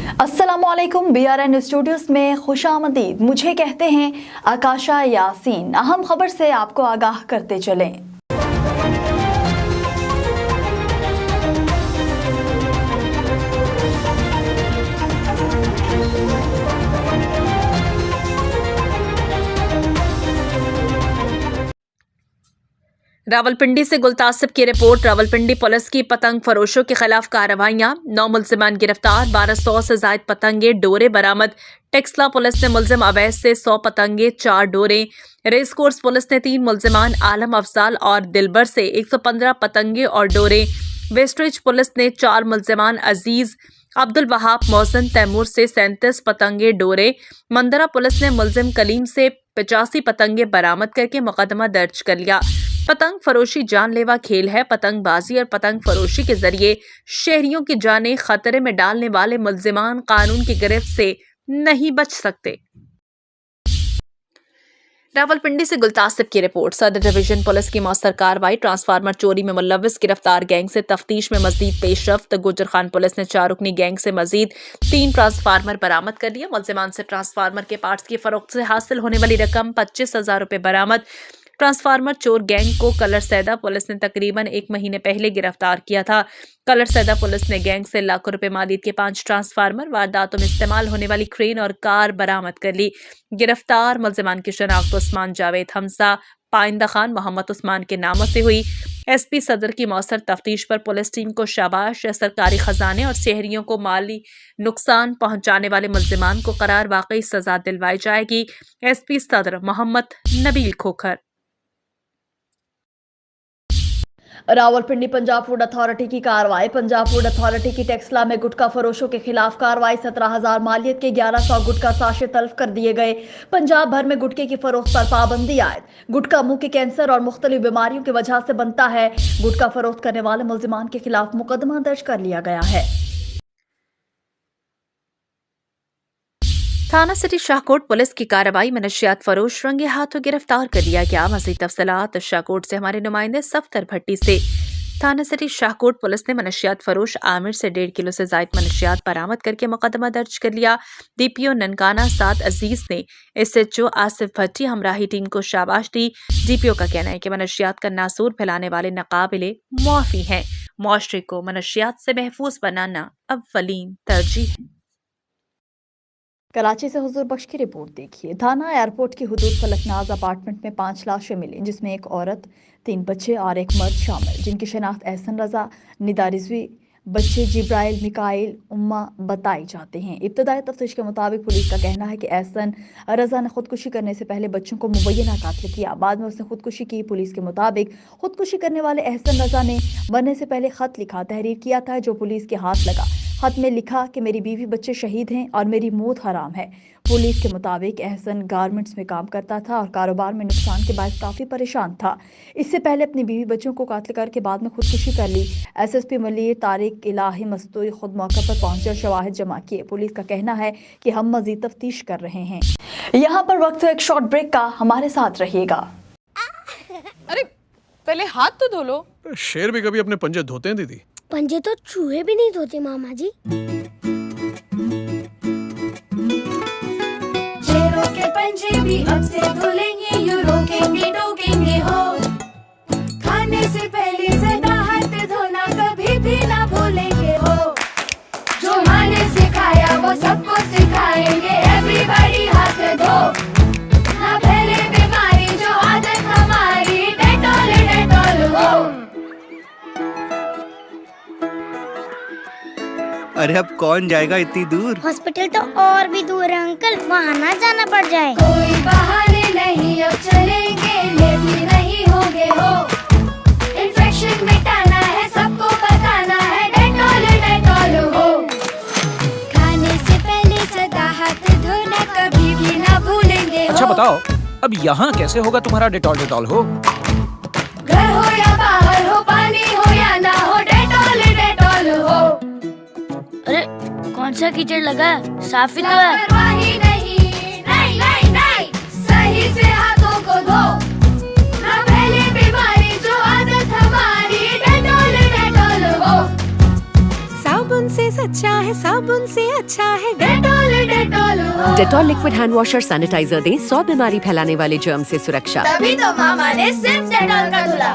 अस्सलामुअलैकुम BRN studios में खुशामदीद। मुझे कहते हैं आकाशा यासीन। अहम खबर से आपको आगाह करते चलें। रावलपिंडी से गुलतासिब की रिपोर्ट। रावलपिंडी पुलिस की पतंग फरोशों के खिलाफ कार्रवाइयां। 9 मुल्जिमान गिरफ्तार, 1200 से जायद पतंगे डोरे बरामद। टेक्सला पुलिस ने मुल्जिम अवैस से 100 पतंगे 4 डोरे। रेस कोर्स पुलिस ने 3 मुल्जिमान आलम अफजाल और दिलबर से 115 पतंगे और डोरे। वेस्टरिज पुलिस ने 4 मुल्जिमान अजीज, अब्दुल वहाब, मोहसिन, तैमूर से 37 पतंगे डोरे। मंदरा पुलिस ने मुल्जिम कलीम से 85 पतंगे बरामद करके मुकदमा दर्ज कर लिया। पतंग फरोशी जानलेवा खेल है। पतंगबाजी और पतंग फरोशी के जरिए शहरियों की जानें खतरे में डालने वाले मुल्जिमान कानून की गिरफ्त से नहीं बच सकते। रावलपिंडी से गुलतासिब की रिपोर्ट। सदर डिवीजन पुलिस की मौसर कार्रवाई। ट्रांसफार्मर चोरी में मुलव्विस गिरफ्तार, गैंग से तफ्तीश में मजीद पेशरफ्त। गुजर खान पुलिस ने 4 रुकनी गैंग से मजीद 3 ट्रांसफार्मर बरामद कर लिया। मुल्जिमान से ट्रांसफार्मर के पार्ट्स की फरोख्त से हासिल होने वाली रकम 25,000 रुपए बरामद। ट्रांसफार्मर चोर गैंग को कलर सैदा पुलिस ने तकरीबन 1 महीने पहले गिरफ्तार किया था। कलर सैदा पुलिस ने गैंग से लाखों रुपए मालियत के 5 ट्रांसफार्मर, वारदातों में इस्तेमाल होने वाली क्रेन और कार बरामद कर ली। गिरफ्तार मुल्जिमान की शनाख्त उस्मान जावेद हमजा, पाइंदा खान, मोहम्मद उस्मान के नामों से हुई। SP सदर की मौसर तफ्तीश पर पुलिस टीम को शाबाश। सरकारी खजाने और शहरियों को माली नुकसान पहुंचाने वाले मुल्जिमान को करार वाकई सजा दिलवाई जाएगी। SP सदर मोहम्मद नबील खोखर। रावलपिंडी पंजाब फूड अथॉरिटी की कार्रवाई। पंजाब फूड अथॉरिटी की टेक्सला में गुटखा फरोशों के खिलाफ कार्रवाई। 17,000 मालियत के 1100 गुटखा साशे तल्फ कर दिए गए। पंजाब भर में गुटखे की फरोख्त पर पाबंदी आयद। गुटखा मुंह के कैंसर और मुख्तलिफ बीमारियों की वजह से बनता है। गुटखा फरोख्त करने वाले मुल्जिमान के खिलाफ मुकदमा दर्ज कर लिया गया है। थाना सिटी शाहकोट पुलिस की कार्रवाई में नशियात फरोश रंगे हाथों गिरफ्तार कर लिया गया। मज़ीद तफसीलात शाहकोट से हमारे नुमाइंदे सफ्तर भट्टी से। थाना सिटी शाहकोट पुलिस ने मनशियात फरोश आमिर से 1.5 किलो से जायद मनशियात बरामद करके मुकदमा दर्ज कर लिया। DPO ननकाना साद अजीज ने SHO आसिफ भट्टी हमराही टीम को शाबाश दी। DPO का कहना है कि मनशियात का नासूर फैलाने वाले नाकाबिले मुआफी हैं। मुआशरे को मनशियात से महफूज बनाना अव्वलीन तरजीह है। कराची से हुजूर बख्श की रिपोर्ट देखिए। थाना एयरपोर्ट की हुदूद फलकनाज अपार्टमेंट में 5 लाशें मिली, जिसमें एक औरत, 3 बच्चे और एक मर्द शामिल, जिनकी शनाख्त एहसन रजा, निदा रिजवी, बच्चे जिब्राइल, मिकाइल, उम्मा बताए जाते हैं। इब्तदाई तफ्तीश के मुताबिक पुलिस का कहना है कि एहसन रजा ने खुदकुशी करने से पहले बच्चों को मुबैना कातिल किया। बाद में उसने खुदकुशी की। पुलिस के मुताबिक खुदकुशी करने वाले एहसन रजा ने मरने से पहले खत लिखा, तहरीर किया था, जो पुलिस के हाथ लगा। खत में लिखा कि मेरी बीवी बच्चे शहीद हैं और मेरी मौत हराम है। पुलिस के मुताबिक एहसन गारमेंट्स में काम करता था और कारोबार में नुकसान के बाद काफ़ी परेशान था। इससे पहले अपनी बीवी बच्चों को कातिल करके बाद में खुदकुशी कर ली। SSP मलिर तारिक इलाही मस्तूरी खुद मौके पर पहुंचे और शवाहिद जमा किए। पुलिस का कहना है कि हम मजीद तफ्तीश कर रहे हैं। यहाँ पर वक्त है एक शॉर्ट ब्रेक का, हमारे साथ रहिएगा। अरे पहले हाथ तो धो लो। शेर भी कभी अपने पंजे धोते हैं दीदी? पंजे तो चूहे भी नहीं धोते मामा जी। शेरों के पंजे भी अब से धुलेंगे, यूं रोकेंगे टोकेंगे हो। खाने से पहले सदा हाथ धोना कभी भी ना भूलेंगे हो। जो माँ ने सिखाया वो सबको सिखाएंगे, एवरीबॉडी हाथ धो। ना फैले बीमारी जो आदत हमारी, डेटॉल डेटॉल हो। अरे अब कौन जाएगा इतनी दूर? हॉस्पिटल तो और भी दूर है अंकल, वहाँ ना जाना पड़ जाए। कोई बहाने नहीं, अब चलेंगे, लेजी नहीं होंगे हो। इन्फेक्शन मिटाना है, सबको बताना है, डेटॉल डेटॉल हो। खाने से पहले सदा हाथ धोना कभी भी ना भूलेंगे हो। अच्छा बताओ, अब यहाँ कैसे होगा तुम्हारा डेटॉल डेटॉल हो? घर हो या बाहर हो, पानी हो या ना हो, डेटॉल डेटॉल हो। अरे कौन सा कीचड़ लगा, साफ ही तो है। लापरवाही नहीं, नहीं नहीं नहीं, सही से हाथों को धो। ना फैले बीमारी जो आदत हमारी, डेटॉल डेटॉल हो। साबुन से सच्चा है, साबुन से अच्छा है डेटॉल डेटॉल हो। डेटॉल लिक्विड हैंड वॉश और सैनिटाइजर दें 100 बीमारी फैलाने वाले जर्म से सुरक्षा। तभी तो मामा ने सिर्फ डेटॉल का धुला।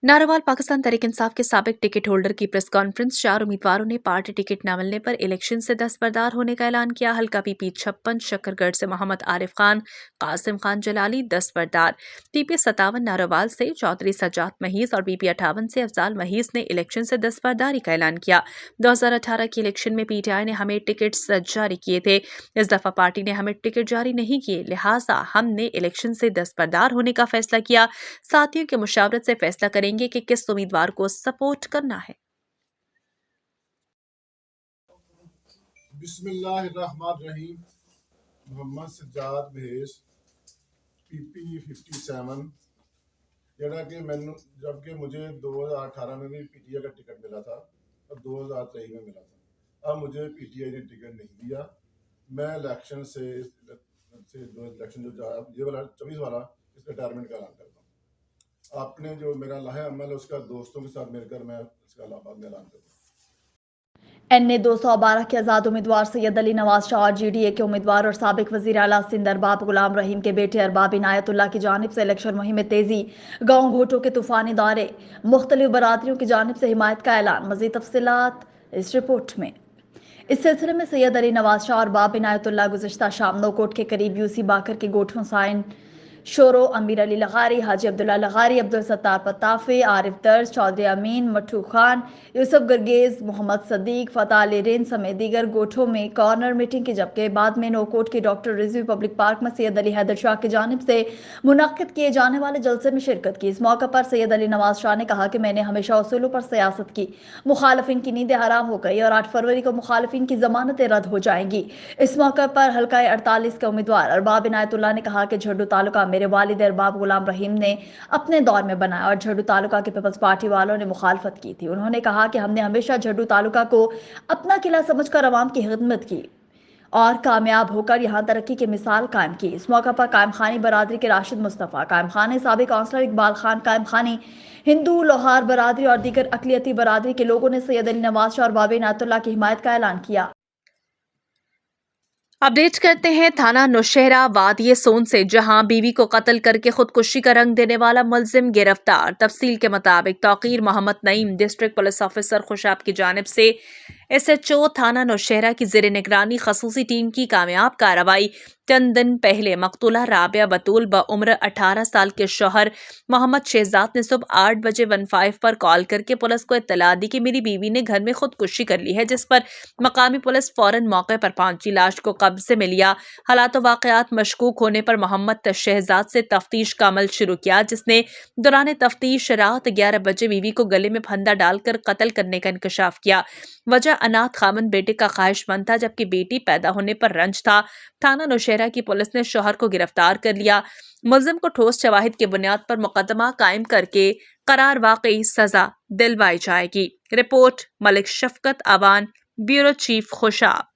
नारोवाल पाकिस्तान तहरीक इंसाफ के साबिक टिकट होल्डर की प्रेस कॉन्फ्रेंस। 4 उम्मीदवारों ने पार्टी टिकट न मिलने पर इलेक्शन से दस्तबरदार होने का ऐलान किया। हल्का पीपी 56 शकरगढ़ से मोहम्मद आरिफ खान, कासिम खान जलाली दस्तबरदार। पीपी 57 नारोवाल से चौधरी सज्जाद महीस और पीपी 58 से अफजाल महीस ने इलेक्शन से दस्तबरदारी का ऐलान किया। 2018 के इलेक्शन में पीटीआई ने हमें टिकट जारी किए थे। इस दफा पार्टी ने हमें टिकट जारी नहीं किए, लिहाजा हमने इलेक्शन से दस्तबरदार होने का फैसला किया। साथियों की मुशावरत से फैसला करेंगे कि किस उम्मीदवार को सपोर्ट करना है। बिस्मिल्लाहिर्रहमानिर्रहीम। मोहम्मद सज्जाद महेश पीपी 57 जरा कि मैंने जबकि मुझे 2018 में भी पीटीआई का टिकट मिला था और 2023 में मिला था। अब मुझे पीटीआई ने टिकट नहीं दिया। मैं इलेक्शन से इलेक्शन जो ये वाला 24 वाला इस रिटायरमेंट का ऐलान करता हूँ। आपने जो मेरा लाहे अमल है उसका दोस्तों के साथ मिलकर मैं इसका बाद में ऐलान करूँगा। एनए 212 के आज़ाद उम्मीदवार सैयद अली नवाज शाह और जीडीए के उम्मीदवार और साबिक वज़ीर आला सिंध अरबाब गुलाम रहीम के बेटे अरबाब इनायतुल्लाह की जानिब से इलेक्शन मुहिम में तेजी। गाँव घोटों के तूफानी दौरे, मुख्तलिफ बरादरियों की जानिब से हिमायत का ऐलान। मज़ीद तफसीलात इस रिपोर्ट में। इस सिलसिले में सैयद अली नवाज शाह और अरबाब इनायतुल्लाह गुज़िश्ता शाम नौकोट के करीब यूसी बाकर के गोठ हुसैन शोरो, अमीर अली लगारी, हाजी अब्दुल्ला लगारी, अब्दुल सत्तार पताफे, आरिफ दर्ज, चौधरी अमीन, मट्टू खान, यूसुफ गर्गेज, मोहम्मद सदीक, फतेह अली रिन समेत दीगर गोठों में कॉर्नर मीटिंग की। जबकि बाद में नौकोट के डॉक्टर रिजवी पब्लिक पार्क में सैयद अली हैदर शाह की जानिब से मुनक्किद किए जाने वाले जलसे में शिरकत की। इस मौके पर सैयद अली नवाज शाह ने कहा कि मैंने हमेशा उसूलों पर सियासत की, मुखालफिन की नींदें हराम हो गई और 8 फरवरी को मुखालफिन की जमानतें रद्द हो जाएंगी। इस मौके पर हल्का 48 के उम्मीदवार अरबाब इनायतुल्लाह ने कहा कि झड्डू तालुका मेरे वालिद अरबाब गुलाम रहीम ने अपने दौर में बनाया और झड्डू तालुका के पीपल्स पार्टी वालों ने मुखालफत की थी। उन्होंने कहा कि हमने हमेशा झड्डू तालुका को अपना किला समझकर अवाम की खिदमत की और कामयाब होकर यहाँ तरक्की की मिसाल कायम की। इस मौके पर कायम खानी बरादरी के राशिद मुस्तफ़ा कायम खानी, साबिक काउंसलर इकबाल खान कायम खानी, हिंदू लोहार बरादरी और दीगर अकलियती बरादरी के लोगों ने सैयद अली नवाज शाह और अरबाब इनायतुल्लाह की हिमायत का ऐलान किया। अपडेट करते हैं थाना नौशहरा वादिये सोन से, जहां बीवी को कत्ल करके खुदकुशी का रंग देने वाला मुलजिम गिरफ्तार। तफसील के मुताबिक Tauqeer Mohammad Naeem district police officer Khushab की जानिब से एसएचओ थाना नौशहरा की ज़ेर निगरानी खसूसी टीम की कामयाब कार्रवाई चंद दिन पहले मकतूला राबिया बतूल बउम्र 18 साल के शौहर मोहम्मद शहजाद ने सुबह 8 बजे 15 पर कॉल करके पुलिस को इत्तला दी कि मेरी बीवी ने घर में खुदकुशी कर ली है, जिस पर मकामी पुलिस फौरन मौके पर पहुंची, लाश को कब्जे में लिया। हालात वाक़यात मशकूक होने पर मोहम्मद शहजाद से तफ्तीश का अमल शुरू किया, जिसने दौरान तफ्तीश रात 11 बजे बीवी को गले में फंदा डालकर कत्ल करने का इंकशाफ किया। वजह अनाथ खामन बेटे का ख्वाहिशमंद था, जबकि बेटी पैदा होने पर रंज था। थाना नौशहरा की पुलिस ने शौहर को गिरफ्तार कर लिया। मुलजिम को ठोस शवाहिद की बुनियाद पर मुकदमा कायम करके करार वाकई सजा दिलवाई जाएगी। रिपोर्ट मलिक शफकत अवान, ब्यूरो चीफ खुशाब।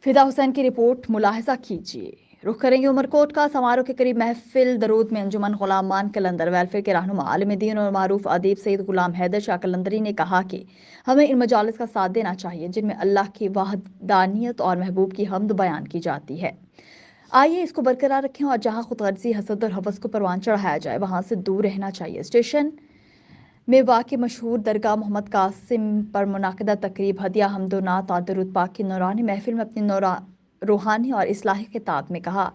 फिदा हुसैन की रिपोर्ट मुलाहिजा कीजिए। रुख करेंगे उमरकोट का। समारोह के करीब महफिल दरूद में अंजुमन गुलाम मान कलंदर वेलफेयर के रहनुमा आलिम दीन और मारूफ अदीब सैयद गुलाम हैदर शाह कलंदरी ने कहा कि हमें इन मजालिस का साथ देना चाहिए जिनमें अल्लाह की वहदानियत और महबूब की हम्द बयान की जाती है। आइए इसको बरकरार रखें और जहां खुदगर्जी, हसद और हवस को परवान चढ़ाया जाए वहां से दूर रहना चाहिए। स्टेशन में वाक़ मशहूर दरगाह मोहम्मद कासिम पर मुनाकिदा तकरीब हदिया हमदोनात और दरूद पाक की नूरानी महफिल में अपनी रूहानी और इस्लाही खिताब में कहा।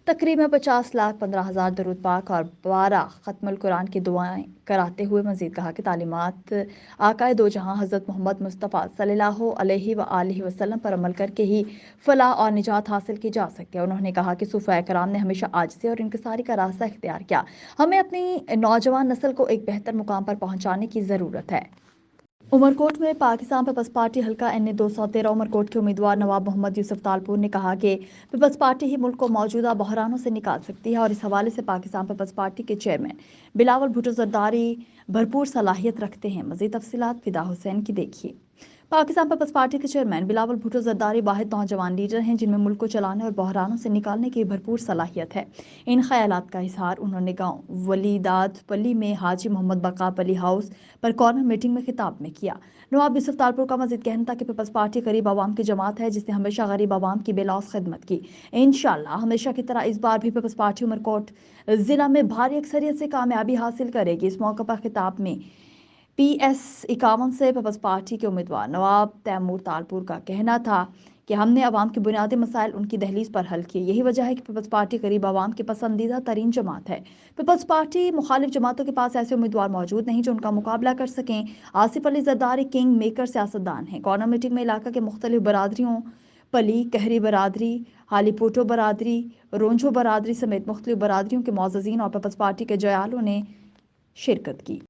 तकरीब में 50,15,000 दरूद पाक और 12 खत्मुल कुरान की दुआएं कराते हुए मजीद कहा कि तालीमात आकाए दो जहां हज़रत मोहम्मद मुस्तफ़ा सल्लल्लाहु अलैहि व आलिहि वसल्लम पर अमल करके ही फलाह और निजात हासिल की जा सकती है। उन्होंने कहा कि सूफ़ाए कराम ने हमेशा आजिज़ी और इंकिसारी का रास्ता इख्तियार किया। हमें अपनी नौजवान नस्ल को एक बेहतर मुकाम पर पहुँचाने की ज़रूरत है। उमरकोट में पाकिस्तान पीपल्स पार्टी हल्का NA 213 उमरकोट के उम्मीदवार नवाब मोहम्मद यूसुफ तालपुर ने कहा कि पीपल्स पार्टी ही मुल्क को मौजूदा बहरानों से निकाल सकती है और इस हवाले से पाकिस्तान पीपल्स पार्टी के चेयरमैन बिलावल भुट्टो जरदारी भरपूर सलाहियत रखते हैं। मजीद तफसीलात फिदा हुसैन की देखिए। पाकिस्तान पीपल्स पार्टी के चेयरमैन बिलावल भुट्टो जरदारी वाहिद नौजवान लीडर हैं जिनमें मुल्क को चलाने और बहरानों से निकालने की भरपूर सलाहियत है। इन ख्यालात का इजहार उन्होंने गांव वलीदाद पली में हाजी मोहम्मद बकाप अली हाउस पर कॉर्नर मीटिंग में खिताब में किया। नवाब यूसुफ तालपुर का मजीद कहना था कि पीपल्स पार्टी गरीब आवाम की जमात है जिसने हमेशा गरीब आवाम की बेलौस खिदमत की। इंशाअल्लाह हमेशा की तरह इस बार भी पीपल्स पार्टी उमरकोट जिला में भारी अक्सरियत से कामयाबी हासिल करेगी। इस मौके पर खिताब में PS 51 से पीपल्स पार्टी के उम्मीदवार नवाब तैमूर तालपुर का कहना था कि हमने आवाम के बुनियादी मसाइल उनकी दहलीज पर हल किए। यही वजह है कि पीपल्स पार्टी गरीब आवाम की पसंदीदा तरीन जमात है। पीपल्स पार्टी मुखालिफ जमातों के पास ऐसे उम्मीदवार मौजूद नहीं जो उनका मुकाबला कर सकें। आसिफ अली जरदारी किंग मेकर सियासतदान हैं। कॉर्नर मीटिंग में इलाका के मुख्तलिफ बरादरियों पली कहरी बरादरी हालीपोटो बरादरी रोंझो बरादरी समेत मुख्तलिफ बरादरियों के मोअज़्ज़ज़ीन और पीपल्स पार्टी के जयालों ने शिरकत की।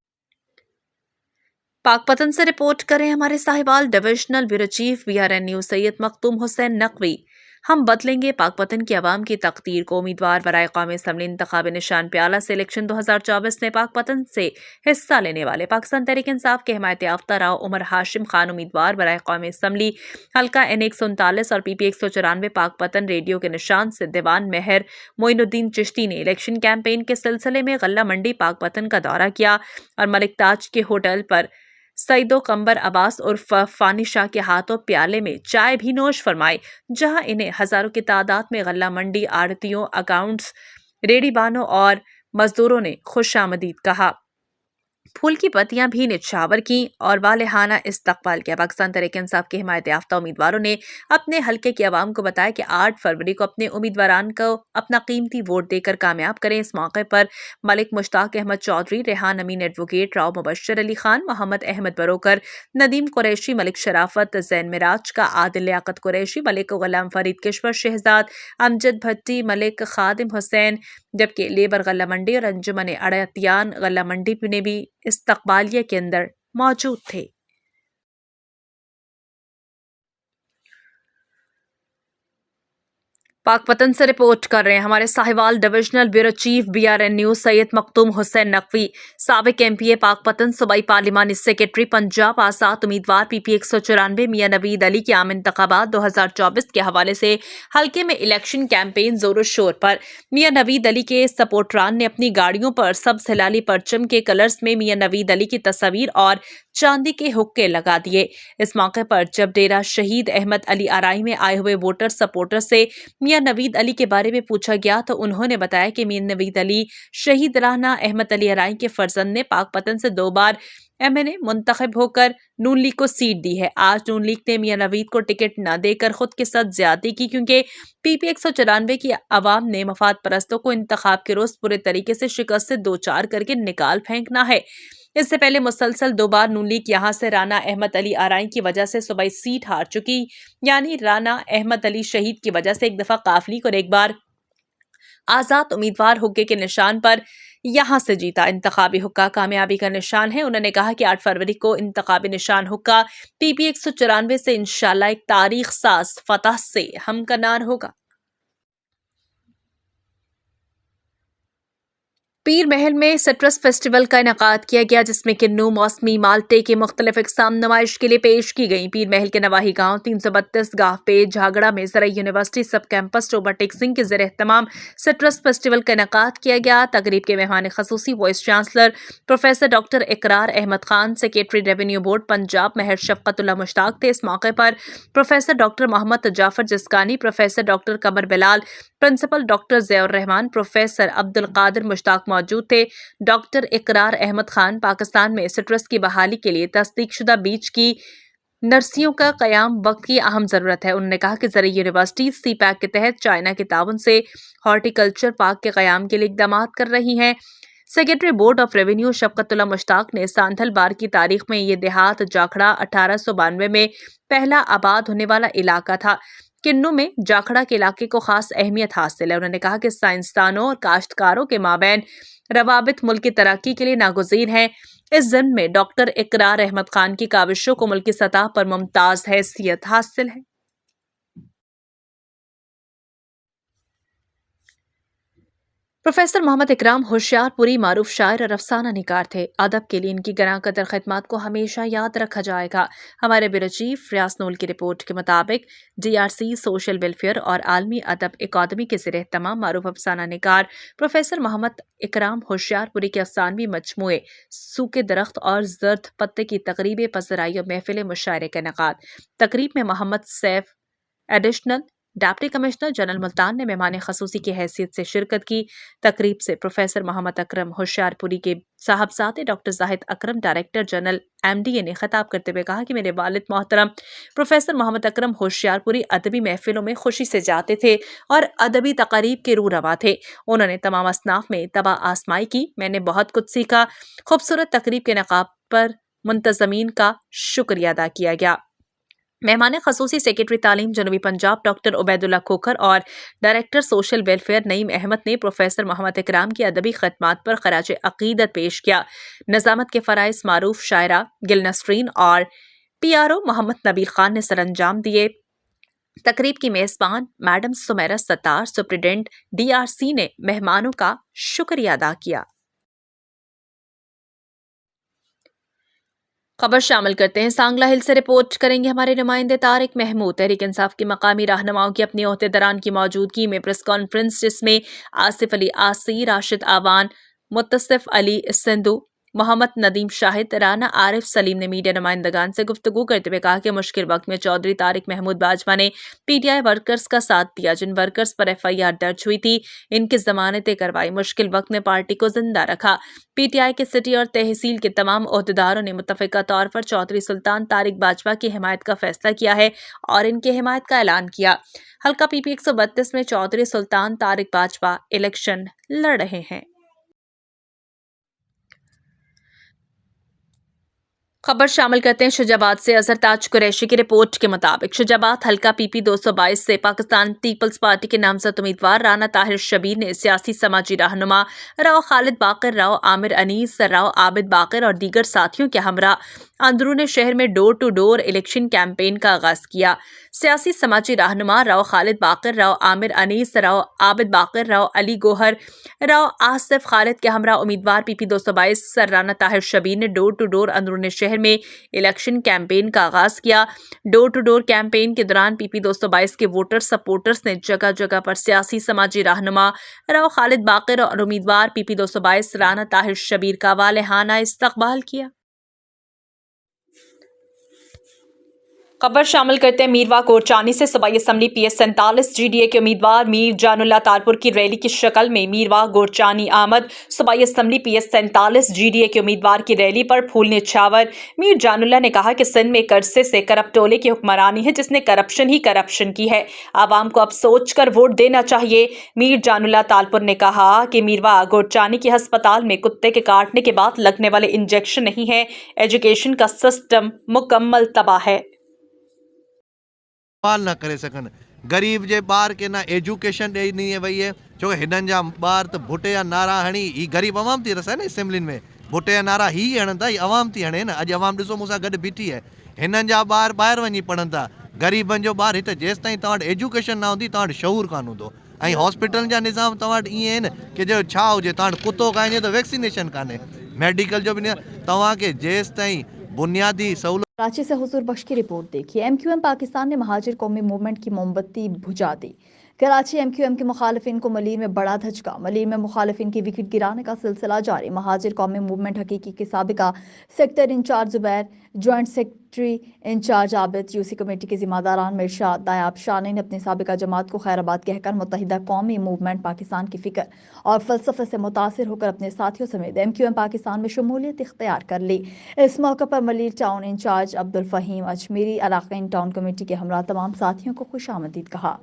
पाकपतन से रिपोर्ट करें हमारे Sahiwal divisional bureau chief BRN news Syed Makhdoom Hussain Naqvi. हम बदलेंगे पाकपतन की आवाम की तकदीर को उम्मीदवार बराए कौमी असम्बली इंतखाबी निशान प्याला से इलेक्शन 2024 में पाकपतन से हिस्सा लेने वाले पाकिस्तान तहरीक इंसाफ के हिमायत याफ्ता राव उमर हाशिम खान उम्मीदवार बराए कौमी असम्बली हल्का NA 139 और PP 194 पाकपतन रेडियो के निशान से दीवान मेहर मोइनुद्दीन चिश्ती ने इलेक्शन कैंपेन के सिलसिले में गल्ला मंडी पाकपतन का दौरा किया और मलिक ताज के होटल पर सईदो कंबर अब्बास उर्फ फानी शाह के हाथों प्याले में चाय भी नोश फरमाई, जहां इन्हें हजारों की तादाद में गल्ला मंडी आड़तियों अकाउंट्स रेडीबानों और मजदूरों ने खुशामदीद कहा। फूल की पत्तियां भी निछावर की और वालेहाना इस्तकबाल किया। पाकिस्तान तहरीक इंसाफ के हिमायत याफ्ता उम्मीदवारों ने अपने हल्के की आवाम को बताया कि 8 फरवरी को अपने उम्मीदवारान को अपना कीमती वोट देकर कामयाब करें। इस मौके पर मलिक मुश्ताक अहमद चौधरी, रेहान अमीन एडवोकेट, राव मुबश्शिर अली खान, मोहम्मद अहमद बरोकर, नदीम कुरैशी, मलिक शराफत, जैन मिराज का, आदिल लियाकत कुरैशी, मलिक गुलाम फरीद किश्वर शहजाद, अमजद भट्टी, मलिक खादिम हुसैन, जबकि लेबर गल्ला मंडी और अंजुमन अड़तियान गल्ला मंडी ने भी इस्तकबालिया के अंदर मौजूद थे। पाकपतन से रिपोर्ट कर रहे हैं हमारे Sahiwal divisional bureau chief BRN news Syed Makhdoom Hussain Naqvi. साबिक MPA पाकपतन सूबाई पार्लिमानी सेक्रेटरी पंजाब आजाद उम्मीदवार PP 194 मियां नवीद अली के आम इंतखाबात 2024 के हवाले से हल्के में इलेक्शन कैंपेन जोरों शोर पर। मियां नवीद अली के सपोर्टरान ने अपनी गाड़ियों पर सब्ज हिलाली परचम के कलर्स में मियां नवीद अली की तस्वीर और चांदी के हुक्के लगा दिए। इस मौके पर जब डेरा शहीद अहमद अली आराई में आए हुए वोटर सपोर्टर से मियां नवीद अली के बारे में पूछा गया तो उन्होंने बताया कि मियां नवीद अली शहीद राना अहमद अली आराई के फर्जंद ने पाकपतन से 2 बार MNA मुंतखब होकर नून लीग को सीट दी है। आज नून लीग ने मियां नवीद को टिकट न देकर खुद के साथ ज्यादती की क्योंकि PP 194 की आवाम ने मफाद परस्तों को इंतखाब के रोज पूरे तरीके से शिकस्त से 2-4 करके निकाल फेंकना है। इससे पहले मुसलसल 2 बार नून लीग यहाँ से राना अहमद अली आराई की वजह से सूबाई सीट हार चुकी, यानी राना अहमद अली शहीद की वजह से एक दफा काफली और एक बार आजाद उम्मीदवार हुक्के के निशान पर यहां से जीता। इंतखाबी हुक्का कामयाबी का निशान है। उन्होंने कहा कि 8 फरवरी को इंतखाबी निशान हुक्का PP 194 से इंशाल्लाह एक तारीख साज फतह से हमकनार होगा। पीर महल में सिट्रस फेस्टिवल का इनेकाद किया गया जिसमें किन्नू मौसमी माल्टे की मुख्तलिफ इकसाम नुमाइश के लिए पेश की गई। पीर महल के नवाही गांव 332 गांव पे झागड़ा में ज़राई यूनिवर्सिटी सब कैंपस रोबोटिक सिंह के ज़ेर एहतमाम सिट्रस फेस्टिवल का इनेकाद किया गया। तकरीब के मेहमान खसूसी vice chancellor professor doctor Ikrar Ahmad Khan, secretary revenue board Punjab Mehr Shafqatullah Mushtaq थे। इस मौके पर professor doctor Muhammad Jafar Jiskani, professor doctor Qamar Bilal, principal doctor Ziaur Rehman, professor Abdul Qadir Mushtaq मौजूद थे। डॉक्टर इकरार अहमद खान पाकिस्तान में सिट्रस की बहाली के लिए तस्दीकशुदा बीज की नर्सरियों का कयाम वक्त की अहम ज़रूरत है। उन्होंने कहा कि ज़राई यूनिवर्सिटी CPAC के तहत चाइना के ताउन से हॉर्टिकल्चर पार्क के कयाम के लिए इक़दाम कर रही हैं। Secretary board of revenue Shafqatullah Mushtaq ने सांथल बार की तारीख में ये देहात जाखड़ा 1892 में पहला आबाद होने वाला इलाका था। किन्नू में जाखड़ा के इलाके को खास अहमियत हासिल है। उन्होंने कहा कि साइंसदानों और काश्तकारों के माबैन روابط ملک کی ترقی کے لیے ناگزیر ہیں۔ اس ضمن میں ڈاکٹر اقرار احمد خان کی کاوشوں کو ملکی سطح پر ممتاز حیثیت حاصل ہے۔ پروفیسر محمد اکرام ہوشیار پوری معروف شاعر اور افسانہ نگار تھے۔ ادب کے لیے ان کی گراں قدر خدمات کو ہمیشہ یاد رکھا جائے گا۔ ہمارے بیورو چیف ریاض نول کی رپورٹ کے مطابق DRC سوشل ویلفیئر اور عالمی ادب اکادمی کے زیر اہتمام معروف افسانہ نگار پروفیسر محمد اکرام ہوشیار پوری کے افسانوی مجموعے سوکھے درخت اور زرد پتے کی تقریب پذیرائی اور محفل مشاعرے کا انعقاد۔ تقریب میں Muhammad Saif additional deputy commissioner general Multan نے مہمان خصوصی کی حیثیت سے شرکت کی۔ تقریب سے پروفیسر محمد اکرم ہوشیار پوری کے صاحبزادے ڈاکٹر زاہد اکرم ڈائریکٹر جنرل MDA نے خطاب کرتے ہوئے کہا کہ میرے والد محترم پروفیسر محمد اکرم ہوشیار پوری ادبی محفلوں میں خوشی سے جاتے تھے اور ادبی تقاریب کے روح رواں تھے۔ انہوں نے تمام اصناف میں طبع آزمائی کی۔ میں نے بہت کچھ سیکھا۔ خوبصورت تقریب کے انعقاد پر منتظمین کا شکریہ ادا کیا گیا۔ مہمان خصوصی سیکرٹری تعلیم جنوبی پنجاب ڈاکٹر عبید اللہ کھوکھر اور ڈائریکٹر سوشل ویلفیئر نعیم احمد نے پروفیسر محمد اکرام کی ادبی خدمات پر خراج عقیدت پیش کیا۔ نظامت کے فرائض معروف شاعرہ گل نسرین اور PRO محمد نبیل خان نے سر انجام دیے۔ تقریب کی میزبان میڈم سمیرہ ستار سپرنٹینڈنٹ DRC نے مہمانوں کا شکریہ ادا کیا۔ خبر شامل کرتے ہیں سانگلہ ہل سے رپورٹ کریں گے ہمارے نمائندے طارق محمود۔ تحریک انصاف کی مقامی رہنماؤں کی اپنے عہدیداران کی موجودگی میں پریس کانفرنس جس میں آصف علی آسی، راشد آوان، متصف علی سندھو، محمد ندیم شاہد، رانا عارف سلیم نے میڈیا نمائندگان سے گفتگو کرتے ہوئے کہا کہ مشکل وقت میں چودھری طارق محمود باجوہ نے PTI ورکرز کا ساتھ دیا۔ جن ورکرز پر FIR درج ہوئی تھی ان کی ضمانتیں کروائی۔ مشکل وقت میں پارٹی کو زندہ رکھا۔ PTI کے سٹی اور تحصیل کے تمام عہدیداروں نے متفقہ طور پر چودھری سلطان طارق باجوہ کی حمایت کا فیصلہ کیا ہے اور ان کی حمایت کا اعلان کیا۔ حلقہ PP 132 میں چودھری سلطان طارق باجوہ الیکشن لڑ رہے ہیں۔ خبر شامل کرتے ہیں شجاع آباد سے اظہر تاج قریشی کی رپورٹ کے مطابق شجاع آباد حلقہ PP 222 سے پاکستان پیپلز پارٹی کے نامزد امیدوار رانا طاہر شبیر نے سیاسی سماجی رہنما راؤ خالد باقر، راؤ عامر انیس، راؤ عابد باقر اور دیگر ساتھیوں کے ہمراہ اندرون شہر میں ڈور ٹو ڈور الیکشن کیمپین کا آغاز کیا۔ سیاسی سماجی رہنما راؤ خالد باقر، راؤ عامر انیس، راؤ عابد باقر، راؤ علی گوہر، راؤ آصف خالد کے ہمراہ امیدوار PP 222 سر رانا طاہر شبیر نے ڈور ٹو ڈور اندرون شہر میں الیکشن کیمپین کا آغاز کیا۔ ڈور ٹو ڈور کیمپین کے دوران PP 222 کے ووٹر سپورٹرز نے جگہ جگہ پر سیاسی سماجی رہنما راؤ خالد باقر اور امیدوار PP 222 رانا طاہر شبیر کا والہانہ استقبال کیا۔ خبر شامل کرتے ہیں میروا گورچانی سے صوبائی اسمبلی PS 47 GDA کے امیدوار میر جان اللہ تالپور کی ریلی کی شکل میں میروا گورچانی آمد۔ صوبائی اسمبلی PS 47 GDA کے امیدوار کی ریلی پر پھول نچھاور۔ میر جان اللہ نے کہا کہ سندھ میں ایک عرصے سے کرپٹ ٹولے کی حکمرانی ہے جس نے کرپشن ہی کرپشن کی ہے۔ عوام کو اب سوچ کر ووٹ دینا چاہیے۔ میر جان اللہ تالپور نے کہا کہ میروا گورچانی کے ہسپتال میں کتے کے کاٹنے کے بعد لگنے والے انجیکشن نہیں ہے۔ ایجوکیشن کا سسٹم مکمل تباہ ہے۔ نہ کرے سکن غریب جے بار کے نہ ایجوکیشن دے نہیں وئی ہے چھو ہنن جا بار تو بھٹے یا نعرہ ہنی ای غریب عوام تھی رسے نا اسمبلین میں بھٹے یا نعرہ ہی ہنن تا عوام تھی ہنے نا اج عوام ڈسو مسا گڈ بیٹھی ہے ہنن جا بار باہر ونی پڑھن تا غریبن جو بار ہت جیس تائیں تواٹ ایجوکیشن نہ ہوندی تواٹ شعور کان ہوندو ऐं हॉस्पिटल जा निज़ाम तव्हां वटि ईअं आहिनि कि जो छा हुजे तव्हां वटि कुतो काने त वैक्सीनेशन कान्हे मेडिकल जो बि न तव्हांखे जेसि ताईं बुनियादी सहूलियत कराची से हुजूर बख्श की रिपोर्ट देखिए। MQM पाकिस्तान ने महाजिर कौमी मूवमेंट की मोमबत्ती बुझा दी। कराची MQM के मुखालिफिन को मलीर में बड़ा धचका। मलीर में मुखालिफिन की विकेट गिराने का सिलसिला जारी। महाजिर कौमी मूवमेंट हकीकी के साबिका sector incharge Zubair, joint secretary incharge Abid, UC committee के जिम्मेदारान मिर्शाद नायाब शानी ने अपनी साबिका जमात को खैराबाद कहकर मुत्तहिदा कौमी मूवमेंट पाकिस्तान की फिक्र और फलसफे से मुतासिर होकर अपने साथियों समेत MQM पाकिस्तान में शमूलियत इख्तियार कर ली। इस मौके पर मलीर टाउन इंचार्ज अब्दुल फहीम अजमेरी, अलाक़ाइन टाउन कमेटी के हमरा तमाम साथियों को खुशामदीद कहा।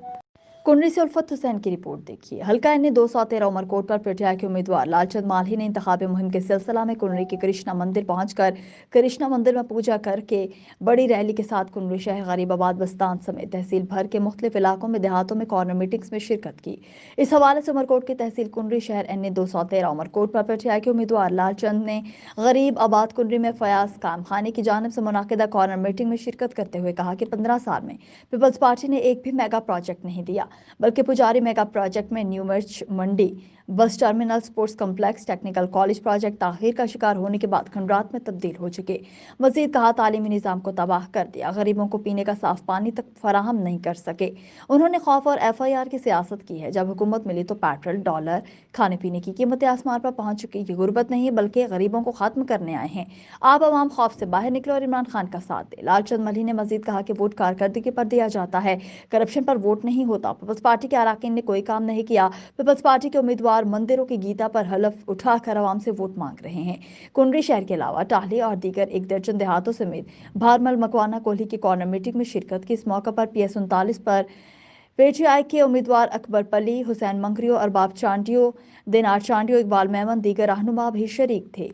कुंडली से उल्फत हुसैन की रिपोर्ट देखिए। हल्का एन 213 उमरकोट पर पीटीआई के उम्मीदवार लालचंद माल्ही ने इंतखाबी मुहिम के सिलसिला में कुंडली के कृष्णा मंदिर पहुंचकर कृष्णा मंदिर में पूजा करके बड़ी रैली के साथ कुंडली शहर गरीबाबाद बस्तान समेत तहसील भर के मुख्तलिफ इलाकों में देहातों में कॉर्नर मीटिंग्स में शिरकत की। इस हवाले से उमरकोट की तहसील कुंडली शहर एन 213 उमरकोट पर पीटीआई के उम्मीदवार लालचंद ने गरीब आबाद कुंडली में फयाज काम खानी की जानिब से मुनाकिदा कॉर्नर मीटिंग में शिरकत करते हुए कहा कि 15 साल में पीपल्स पार्टी ने एक भी मेगा प्रोजेक्ट नहीं दिया, बल्कि पुजारी मेगा प्रोजेक्ट में न्यू मिर्च मंडी, bus terminal, sports complex, technical college project ताखीर का शिकार होने के बाद खंडरात में तब्दील हो चुके। मजीद कहा तालीमी निज़ाम को तबाह कर दिया, गरीबों को पीने का साफ पानी तक फराहम नहीं कर सके। उन्होंने खौफ और FIR की सियासत की है। जब हुकूमत मिली तो पेट्रोल, डॉलर, खाने पीने की कीमतें आसमान पर पहुंच चुकी। ये गुर्बत नहीं बल्कि गरीबों को खत्म करने आए हैं। आप अवाम खौफ से बाहर निकले और इमरान खान का साथ दे। लालचंद मल्ही ने मजीद कहा कि वोट कारकर्दगी पर दिया जाता है, करप्शन पर वोट नहीं होता। पीपल्स पार्टी के अराकीन ने कोई काम नहीं किया। पीपल्स पार्टी के उम्मीदवार मंदिरों की गीता पर हलफ उठाकर आवाम से वोट मांग रहे हैं। कुंडली शहर के अलावा टाहली और दीगर 1 दर्जन देहातों समेत भारमल, मकवाना, कोहली की कॉर्नर मीटिंग में शिरकत की। इस मौके पर PS 39 पर पीटीआई के उम्मीदवार अकबर पली, हुसैन मंगरियो, अरबाब चांडियो, दिनार चांडियो, इकबाल मेमन, दीगर रहनुमा भी शरीक थे।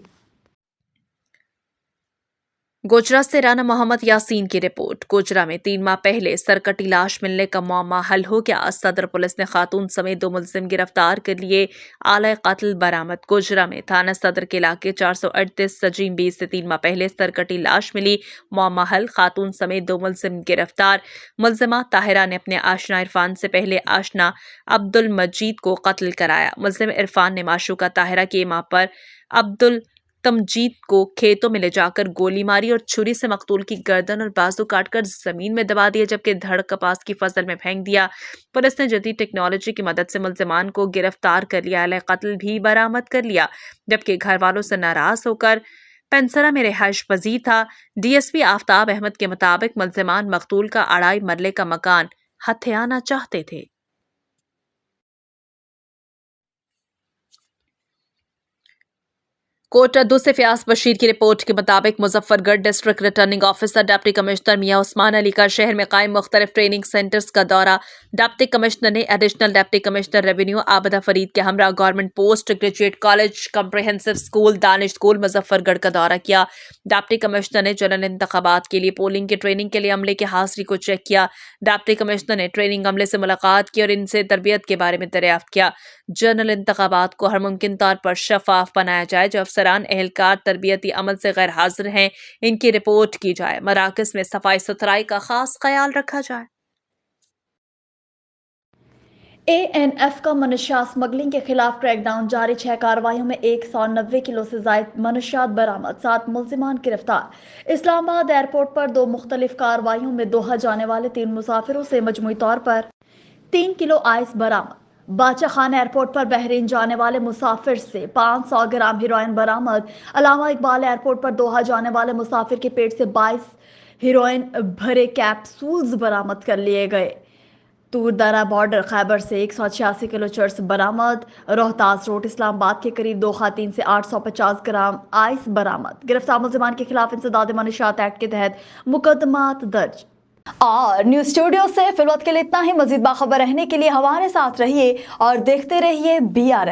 गोजरा से राना मोहम्मद यासीन की रिपोर्ट। गोजरा में 3 माह पहले सरकटी लाश मिलने का मामला हल हो गया। सदर पुलिस ने खातून समेत 2 मुलजिम गिरफ्तार कर लिए। आला कत्ल बरामद। गोजरा में थाना सदर के इलाके 438 सजीम 20 से 3 माह पहले सरकटी लाश मिली। मामला हल, खातून समेत 2 मुलजिम गिरफ्तार। मुलजिमा ताहिरा ने अपने आशना इरफान से पहले आशना अब्दुल मजीद को कत्ल कराया। मुलजिम इरफान ने माशूका ताहिरा की मां पर अब्दुल तमजीद को खेतों में ले जाकर गोली मारी और छुरी से मकतूल की गर्दन और बाजू काटकर जमीन में दबा दिया, जबकि धड़ कपास की फसल में फेंक दिया। पुलिस ने जदीद टेक्नोलॉजी की मदद से मुलजिमान को गिरफ्तार कर लिया। आला कत्ल भी बरामद कर लिया, जबकि घर वालों से नाराज होकर पेंसरा में रिहाइश पजीर था। DSP आफ्ताब अहमद के मुताबिक मुलजिमान मकतूल का 2.5 मरले का मकान हथियाना चाहते थे। कोटा 2 से फयाज बशीर की रिपोर्ट के मुताबिक Muzaffargarh district returning officer deputy commissioner Mian Usman Ali का शहर में कायम मुख्तलिफ ट्रेनिंग सेंटर्स का दौरा। डिप्टी कमिश्नर ने additional deputy commissioner revenue Abida Farid के हमरा government post graduate college, comprehensive school, Danish school Muzaffargarh का दौरा किया। डिप्टी कमिश्नर ने जनरल इंतखाबात के लिए पोलिंग की ट्रेनिंग के लिए अमले की हाजिरी को चेक किया। डिप्टी कमिश्नर ने ट्रेनिंग अमले से मुलाकात की और इनसे तरबियत के बारे में दरियाफ्त किया। जनरल इंतखाबात को हर मुमकिन तौर पर शफाफ बनाया जाए। जो अफसरान एहलकार तरबियती अमल से गैर हाजिर हैं, इनकी रिपोर्ट की जाए। मराकज में सफाई सुथराई का खास ख्याल रखा जाए। ANF का मनशियात स्मगलिंग के खिलाफ क्रैकडाउन जारी। 6 कार्रवाइयों में 190 किलो से जायद मनशियात बरामद, 7 मुलजिमान गिरफ्तार। इस्लामाबाद एयरपोर्ट पर 2 मुख्तलिफ कार्रवाइयों में दोहा जाने वाले 3 मुसाफिरों से मजमूई तौर पर 3 किलो आइस बरामद। बादशाह खान एयरपोर्ट पर बहरीन जाने वाले मुसाफिर से 500 ग्राम हीरोइन बरामद। अलामा इकबाल एयरपोर्ट पर दोहा जाने वाले मुसाफिर के पेट से 22 हीरोइन भरे कैप्सूल्स बरामद कर लिए गए। तूरदारा बॉर्डर खैबर से 186 किलो चर्स बरामद। रोहतास रोड इस्लामाबाद के करीब 2 खातून से 850 ग्राम आइस बरामद। गिरफ्तार मुलजिमान के खिलाफ इंसदाद मनशियात एक्ट के तहत मुकदमात दर्ज। और न्यूज़ स्टूडियो से फिलहाल के लिए इतना ही। मजीद बाखबर रहने के लिए हमारे साथ रहिए और देखते रहिए BRN।